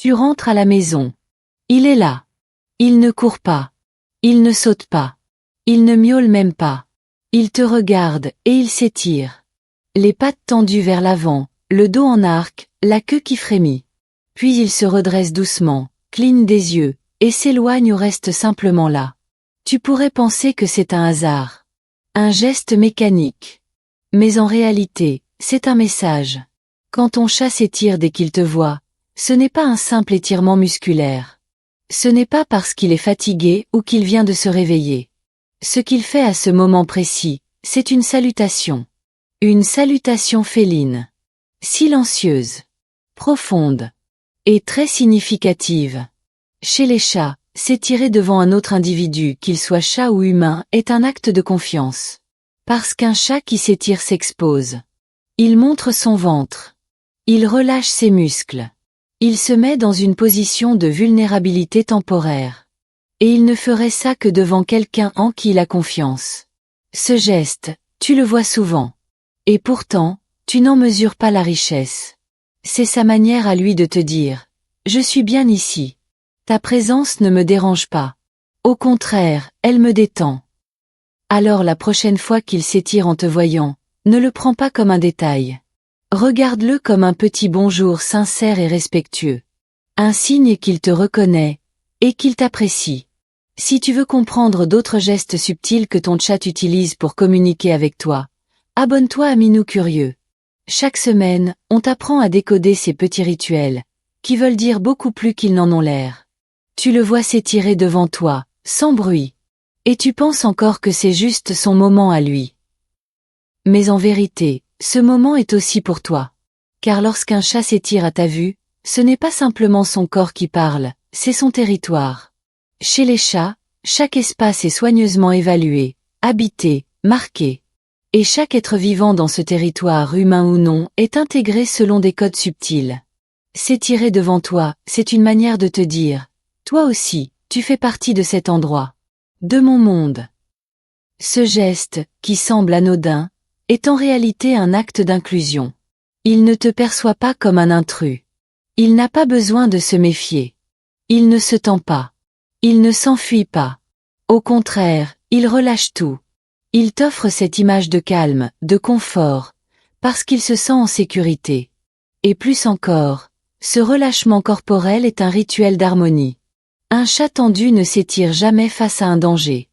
Tu rentres à la maison. Il est là. Il ne court pas. Il ne saute pas. Il ne miaule même pas. Il te regarde, et il s'étire. Les pattes tendues vers l'avant, le dos en arc, la queue qui frémit. Puis il se redresse doucement, cligne des yeux, et s'éloigne ou reste simplement là. Tu pourrais penser que c'est un hasard. Un geste mécanique. Mais en réalité, c'est un message. Quand ton chat s'étire dès qu'il te voit, ce n'est pas un simple étirement musculaire. Ce n'est pas parce qu'il est fatigué ou qu'il vient de se réveiller. Ce qu'il fait à ce moment précis, c'est une salutation. Une salutation féline. Silencieuse. Profonde. Et très significative. Chez les chats, s'étirer devant un autre individu, qu'il soit chat ou humain, est un acte de confiance. Parce qu'un chat qui s'étire s'expose. Il montre son ventre. Il relâche ses muscles. Il se met dans une position de vulnérabilité temporaire. Et il ne ferait ça que devant quelqu'un en qui il a confiance. Ce geste, tu le vois souvent. Et pourtant, tu n'en mesures pas la richesse. C'est sa manière à lui de te dire « Je suis bien ici. Ta présence ne me dérange pas. Au contraire, elle me détend. » Alors la prochaine fois qu'il s'étire en te voyant, ne le prends pas comme un détail. Regarde-le comme un petit bonjour sincère et respectueux. Un signe qu'il te reconnaît, et qu'il t'apprécie. Si tu veux comprendre d'autres gestes subtils que ton chat utilise pour communiquer avec toi, abonne-toi à Minou Curieux. Chaque semaine, on t'apprend à décoder ces petits rituels, qui veulent dire beaucoup plus qu'ils n'en ont l'air. Tu le vois s'étirer devant toi, sans bruit. Et tu penses encore que c'est juste son moment à lui. Mais en vérité, ce moment est aussi pour toi. Car lorsqu'un chat s'étire à ta vue, ce n'est pas simplement son corps qui parle, c'est son territoire. Chez les chats, chaque espace est soigneusement évalué, habité, marqué. Et chaque être vivant dans ce territoire, humain ou non, est intégré selon des codes subtils. S'étirer devant toi, c'est une manière de te dire « Toi aussi, tu fais partie de cet endroit. De mon monde. » Ce geste, qui semble anodin, est en réalité un acte d'inclusion. Il ne te perçoit pas comme un intrus. Il n'a pas besoin de se méfier. Il ne se tend pas. Il ne s'enfuit pas. Au contraire, il relâche tout. Il t'offre cette image de calme, de confort, parce qu'il se sent en sécurité. Et plus encore, ce relâchement corporel est un rituel d'harmonie. Un chat tendu ne s'étire jamais face à un danger.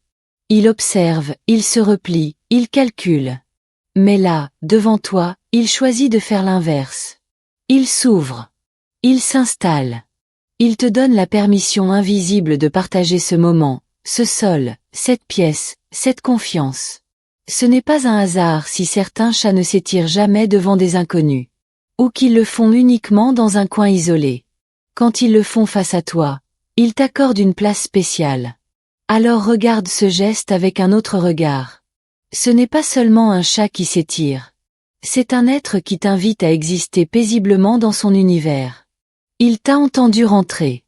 Il observe, il se replie, il calcule. Mais là, devant toi, il choisit de faire l'inverse. Il s'ouvre. Il s'installe. Il te donne la permission invisible de partager ce moment, ce sol, cette pièce, cette confiance. Ce n'est pas un hasard si certains chats ne s'étirent jamais devant des inconnus. Ou qu'ils le font uniquement dans un coin isolé. Quand ils le font face à toi, ils t'accordent une place spéciale. Alors regarde ce geste avec un autre regard. Ce n'est pas seulement un chat qui s'étire. C'est un être qui t'invite à exister paisiblement dans son univers. Il t'a entendu rentrer.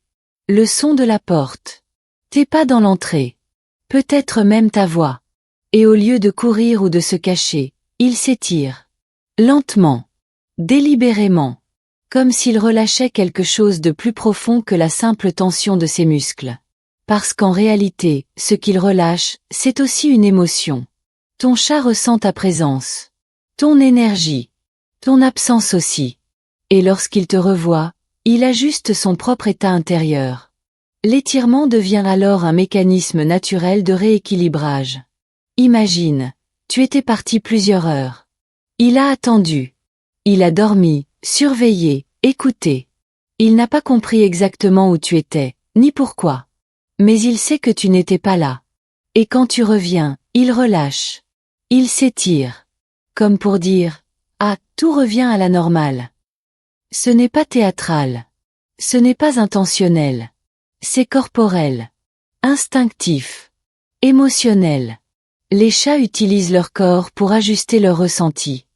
Le son de la porte. Tes pas dans l'entrée. Peut-être même ta voix. Et au lieu de courir ou de se cacher, il s'étire. Lentement. Délibérément. Comme s'il relâchait quelque chose de plus profond que la simple tension de ses muscles. Parce qu'en réalité, ce qu'il relâche, c'est aussi une émotion. Ton chat ressent ta présence. Ton énergie. Ton absence aussi. Et lorsqu'il te revoit, il ajuste son propre état intérieur. L'étirement devient alors un mécanisme naturel de rééquilibrage. Imagine, tu étais parti plusieurs heures. Il a attendu. Il a dormi, surveillé, écouté. Il n'a pas compris exactement où tu étais, ni pourquoi. Mais il sait que tu n'étais pas là. Et quand tu reviens, il relâche. Il s'étire. Comme pour dire « Ah, tout revient à la normale ». Ce n'est pas théâtral. Ce n'est pas intentionnel. C'est corporel. Instinctif. Émotionnel. Les chats utilisent leur corps pour ajuster leurs ressentis.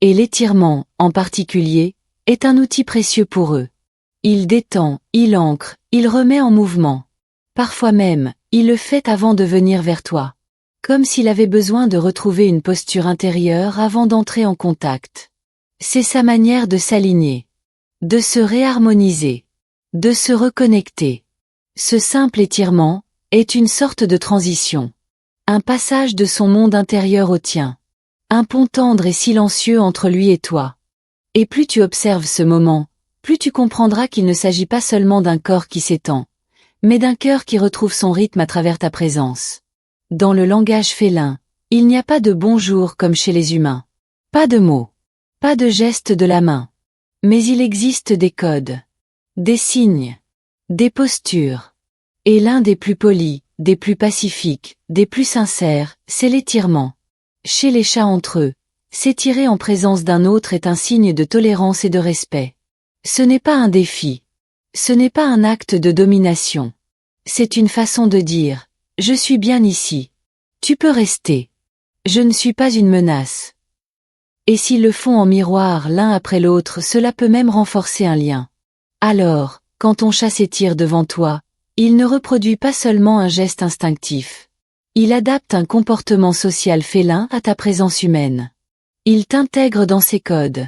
Et l'étirement, en particulier, est un outil précieux pour eux. Il détend, il ancre, il remet en mouvement. Parfois même, il le fait avant de venir vers toi. Comme s'il avait besoin de retrouver une posture intérieure avant d'entrer en contact. C'est sa manière de s'aligner. De se réharmoniser. de se reconnecter. Ce simple étirement est une sorte de transition. Un passage de son monde intérieur au tien. Un pont tendre et silencieux entre lui et toi. Et plus tu observes ce moment, plus tu comprendras qu'il ne s'agit pas seulement d'un corps qui s'étend, mais d'un cœur qui retrouve son rythme à travers ta présence. Dans le langage félin, il n'y a pas de bonjour comme chez les humains. Pas de mots. Pas de gestes de la main. Mais il existe des codes. Des signes. Des postures. Et l'un des plus polis, des plus pacifiques, des plus sincères, c'est l'étirement. Chez les chats entre eux, s'étirer en présence d'un autre est un signe de tolérance et de respect. Ce n'est pas un défi. Ce n'est pas un acte de domination. C'est une façon de dire « Je suis bien ici. Tu peux rester. Je ne suis pas une menace. » Et s'ils le font en miroir l'un après l'autre, cela peut même renforcer un lien. Alors, quand ton chat s'étire devant toi, il ne reproduit pas seulement un geste instinctif. Il adapte un comportement social félin à ta présence humaine. Il t'intègre dans ses codes.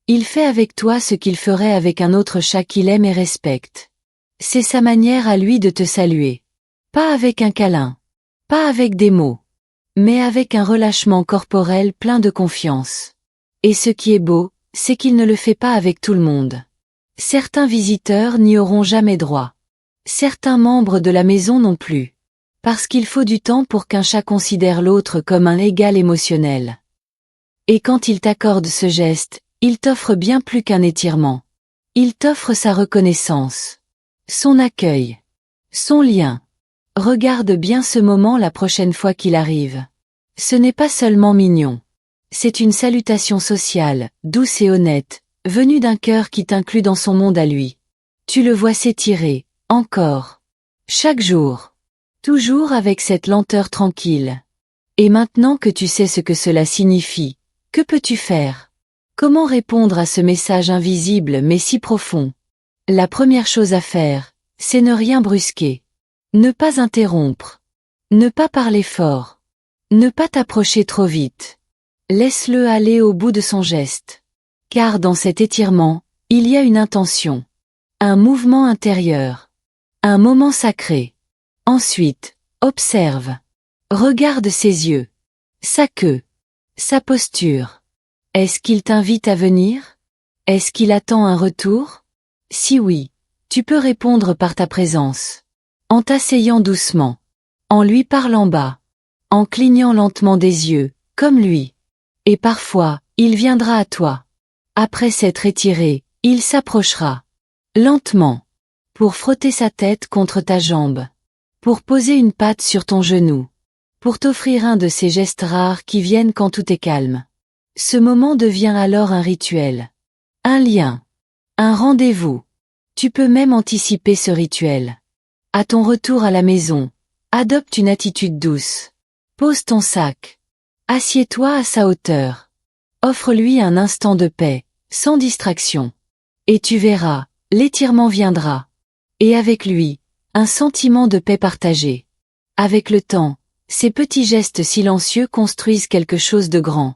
Il fait avec toi ce qu'il ferait avec un autre chat qu'il aime et respecte. C'est sa manière à lui de te saluer. Pas avec un câlin. Pas avec des mots. Mais avec un relâchement corporel plein de confiance. Et ce qui est beau, c'est qu'il ne le fait pas avec tout le monde. Certains visiteurs n'y auront jamais droit. Certains membres de la maison non plus. Parce qu'il faut du temps pour qu'un chat considère l'autre comme un égal émotionnel. Et quand il t'accorde ce geste, il t'offre bien plus qu'un étirement. Il t'offre sa reconnaissance. Son accueil. Son lien. Regarde bien ce moment la prochaine fois qu'il arrive. Ce n'est pas seulement mignon. C'est une salutation sociale, douce et honnête, venue d'un cœur qui t'inclut dans son monde à lui. Tu le vois s'étirer, encore. Chaque jour. Toujours avec cette lenteur tranquille. Et maintenant que tu sais ce que cela signifie, que peux-tu faire? Comment répondre à ce message invisible mais si profond? La première chose à faire, c'est ne rien brusquer. Ne pas interrompre. Ne pas parler fort. Ne pas t'approcher trop vite. Laisse-le aller au bout de son geste. Car dans cet étirement, il y a une intention. Un mouvement intérieur. Un moment sacré. Ensuite, observe. Regarde ses yeux. Sa queue. Sa posture. Est-ce qu'il t'invite à venir? Est-ce qu'il attend un retour? Si oui, tu peux répondre par ta présence. En t'asseyant doucement. En lui parlant bas. En clignant lentement des yeux, comme lui. Et parfois, il viendra à toi. Après s'être étiré, il s'approchera. Lentement. Pour frotter sa tête contre ta jambe. Pour poser une patte sur ton genou. Pour t'offrir un de ces gestes rares qui viennent quand tout est calme. Ce moment devient alors un rituel. Un lien. Un rendez-vous. Tu peux même anticiper ce rituel. À ton retour à la maison, adopte une attitude douce. Pose ton sac. Assieds-toi à sa hauteur. Offre-lui un instant de paix, sans distraction. Et tu verras, l'étirement viendra. Et avec lui, un sentiment de paix partagée. Avec le temps, ces petits gestes silencieux construisent quelque chose de grand.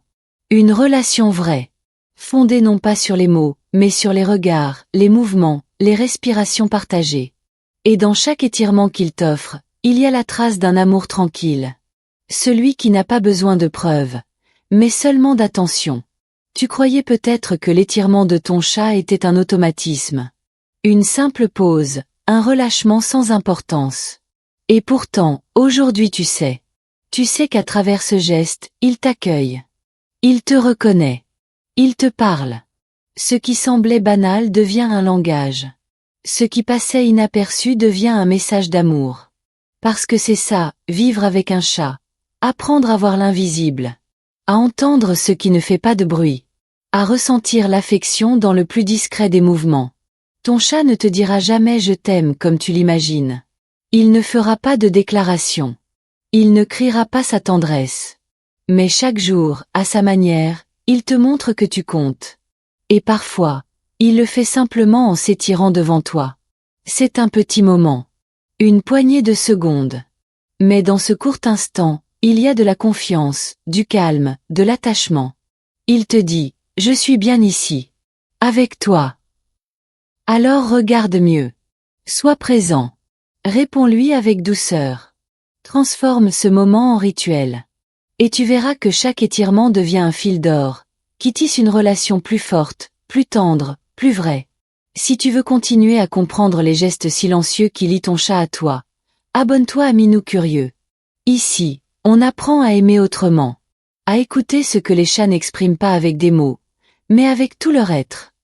Une relation vraie. Fondée non pas sur les mots, mais sur les regards, les mouvements, les respirations partagées. Et dans chaque étirement qu'il t'offre, il y a la trace d'un amour tranquille. Celui qui n'a pas besoin de preuves, mais seulement d'attention. Tu croyais peut-être que l'étirement de ton chat était un automatisme. Une simple pause, un relâchement sans importance. Et pourtant, aujourd'hui tu sais. Tu sais qu'à travers ce geste, il t'accueille. Il te reconnaît. Il te parle. Ce qui semblait banal devient un langage. Ce qui passait inaperçu devient un message d'amour. Parce que c'est ça, vivre avec un chat. Apprendre à voir l'invisible. À entendre ce qui ne fait pas de bruit. À ressentir l'affection dans le plus discret des mouvements. Ton chat ne te dira jamais je t'aime comme tu l'imagines. Il ne fera pas de déclaration. Il ne criera pas sa tendresse. Mais chaque jour, à sa manière, il te montre que tu comptes. Et parfois, il le fait simplement en s'étirant devant toi. C'est un petit moment. Une poignée de secondes. Mais dans ce court instant, il y a de la confiance, du calme, de l'attachement. Il te dit, je suis bien ici. Avec toi. Alors regarde mieux. Sois présent. Réponds-lui avec douceur. Transforme ce moment en rituel. Et tu verras que chaque étirement devient un fil d'or, qui tisse une relation plus forte, plus tendre, plus vraie. Si tu veux continuer à comprendre les gestes silencieux qui lient ton chat à toi, abonne-toi à Minou Curieux. Ici, on apprend à aimer autrement, à écouter ce que les chats n'expriment pas avec des mots, mais avec tout leur être.